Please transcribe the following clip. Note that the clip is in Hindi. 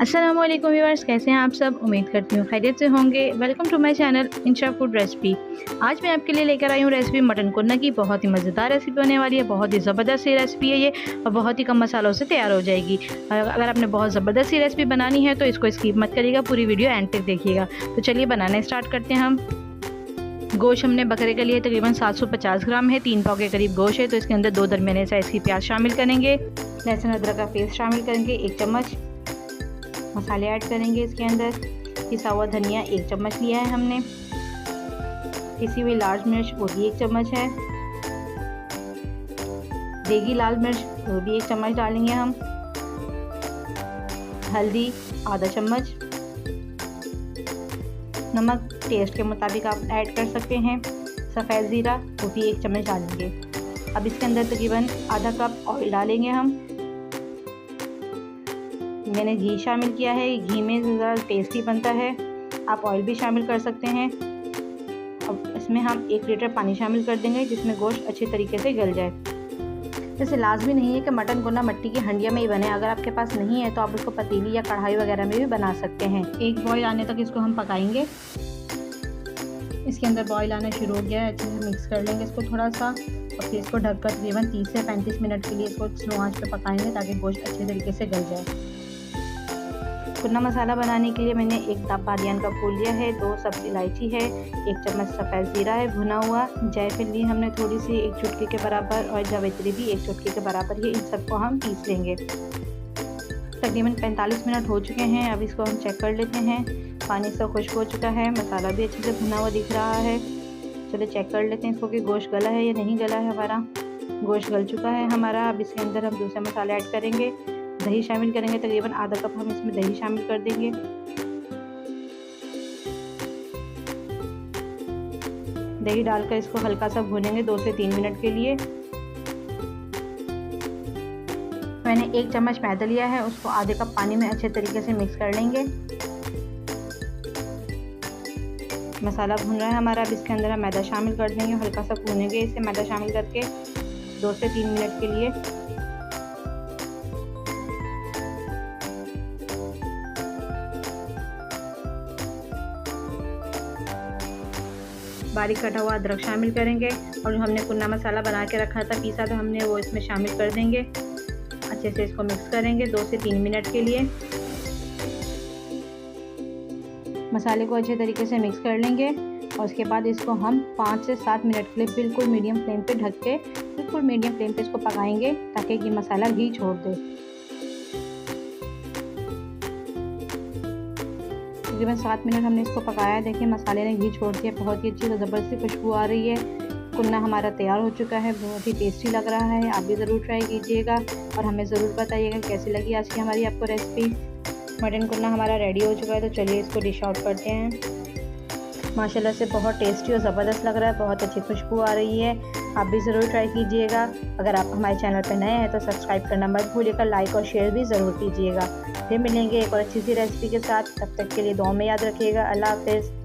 अस्सलामुअलैकुम व्यूअर्स, कैसे हैं आप सब। उम्मीद करती हूँ खैरियत से होंगे। Welcome to my channel Insha food recipe. आज मैं आपके लिए लेकर आई हूँ रेसिपी मटन कुर्मा की। बहुत ही मज़ेदार रेसिपी होने वाली है, बहुत ही ज़बरदस्त सी रेसिपी है ये और बहुत ही कम मसालों से तैयार हो जाएगी। अगर आपने बहुत ज़बरदस्त सी रेसिपी बनानी है तो इसको स्किप मत करिएगा, पूरी वीडियो एंड तक देखिएगा। तो चलिए बनाना स्टार्ट करते हैं हम। गोश्त हमने बकरे के लिए तकरीबन 750 ग्राम है, 3 पाव के करीब गोश्त है। तो इसके अंदर 2 दरमियाने साइज़ की प्याज शामिल करेंगे, लहसुन अदरक का पेस्ट शामिल करेंगे 1 चम्मच। मसाले ऐड करेंगे इसके अंदर। पिसा हुआ धनिया 1 चम्मच लिया है हमने। पिसी हुई लाल मिर्च वो भी 1 चम्मच है। देगी लाल मिर्च वो भी 1 चम्मच डालेंगे हम। हल्दी आधा चम्मच। नमक टेस्ट के मुताबिक आप ऐड कर सकते हैं। सफ़ेद ज़ीरा वो भी 1 चम्मच डालेंगे। अब इसके अंदर तकरीबन आधा कप ऑयल डालेंगे हम। मैंने घी शामिल किया है, घी में ज़रा टेस्टी बनता है, आप ऑयल भी शामिल कर सकते हैं। अब इसमें हम 1 लीटर पानी शामिल कर देंगे जिसमें गोश्त अच्छे तरीके से गल जाए। जैसे लाजमी नहीं है कि मटन कुर्मा मिट्टी की हंडिया में ही बने, अगर आपके पास नहीं है तो आप उसको पतीली या कढ़ाई वगैरह में भी बना सकते हैं। एक बॉयल आने तक इसको हम पकाएंगे। इसके अंदर बॉयल आना शुरू हो गया है, अच्छे से मिक्स कर लेंगे इसको थोड़ा सा और फिर इसको ढककर तकरीबन 30 से 35 मिनट के लिए इसको स्लो आंच पे पकाएंगे ताकि गोश्त अच्छे तरीके से गल जाए। कुर्मा मसाला बनाने के लिए मैंने 1 दाब बादियान का फूल लिया है, 2 सब्ज़ इलायची है, 1 चम्मच सफ़ेद ज़ीरा है भुना हुआ, जायफल ली हमने थोड़ी सी 1 चुटकी के बराबर और जावित्री भी 1 चुटकी के बराबर है। इन सबको हम पीस लेंगे। तकरीबन 45 मिनट हो चुके हैं। अब इसको हम चेक कर लेते हैं। पानी से खुश्क हो चुका है, मसाला भी अच्छे से भुना हुआ दिख रहा है। चलिए चेक कर लेते हैं इसको कि गोश्त गला है या नहीं गला है हमारा। गोश्त गल चुका है हमारा। अब इसके अंदर हम दूसरे मसाले ऐड करेंगे। दही शामिल करेंगे, तकरीबन आधा कप हम इसमें दही शामिल कर देंगे। दही डालकर इसको हल्का सा भूनेंगे 2 से 3 मिनट के लिए। मैंने 1 चम्मच मैदा लिया है, उसको आधे कप पानी में अच्छे तरीके से मिक्स कर लेंगे। मसाला भून रहा है हमारा। अब इसके अंदर हम मैदा शामिल कर देंगे, हल्का सा भूनेंगे इसे मैदा शामिल करके 2 से 3 मिनट के लिए। बारीक कटा हुआ अदरक शामिल करेंगे और जो हमने कुन्ना मसाला बना के रखा था पीसा था हमने, वो इसमें शामिल कर देंगे। अच्छे से इसको मिक्स करेंगे 2 से 3 मिनट के लिए। मसाले को अच्छे तरीके से मिक्स कर लेंगे और उसके बाद इसको हम 5 से 7 मिनट के लिए बिल्कुल मीडियम फ्लेम पे ढक के बिल्कुल मीडियम फ्लेम पे इसको पकाएंगे ताकि ये मसाला घी छोड़ दे। तकरीबन 7 मिनट हमने इसको पकाया। देखिए मसाले ने घी छोड़ दिया, बहुत ही अच्छी ज़बरदस्त खुशबू आ रही है। कुन्ना हमारा तैयार हो चुका है, बहुत ही टेस्टी लग रहा है। आप भी ज़रूर ट्राई कीजिएगा और हमें ज़रूर बताइएगा कैसी लगी आज की हमारी आपको रेसिपी। मटन कुन्ना हमारा रेडी हो चुका है, तो चलिए इसको डिश आउट करते हैं। माशाल्लाह से बहुत टेस्टी और ज़बरदस्त लग रहा है, बहुत अच्छी खुशबू आ रही है। आप भी ज़रूर ट्राई कीजिएगा। अगर आप हमारे चैनल पर नए हैं तो सब्सक्राइब करना मत भूलिएगा, लाइक और शेयर भी ज़रूर कीजिएगा। फिर मिलेंगे एक और अच्छी सी रेसिपी के साथ, तब तक के लिए दुआ में याद रखिएगा। अल्लाह हाफ़िज़।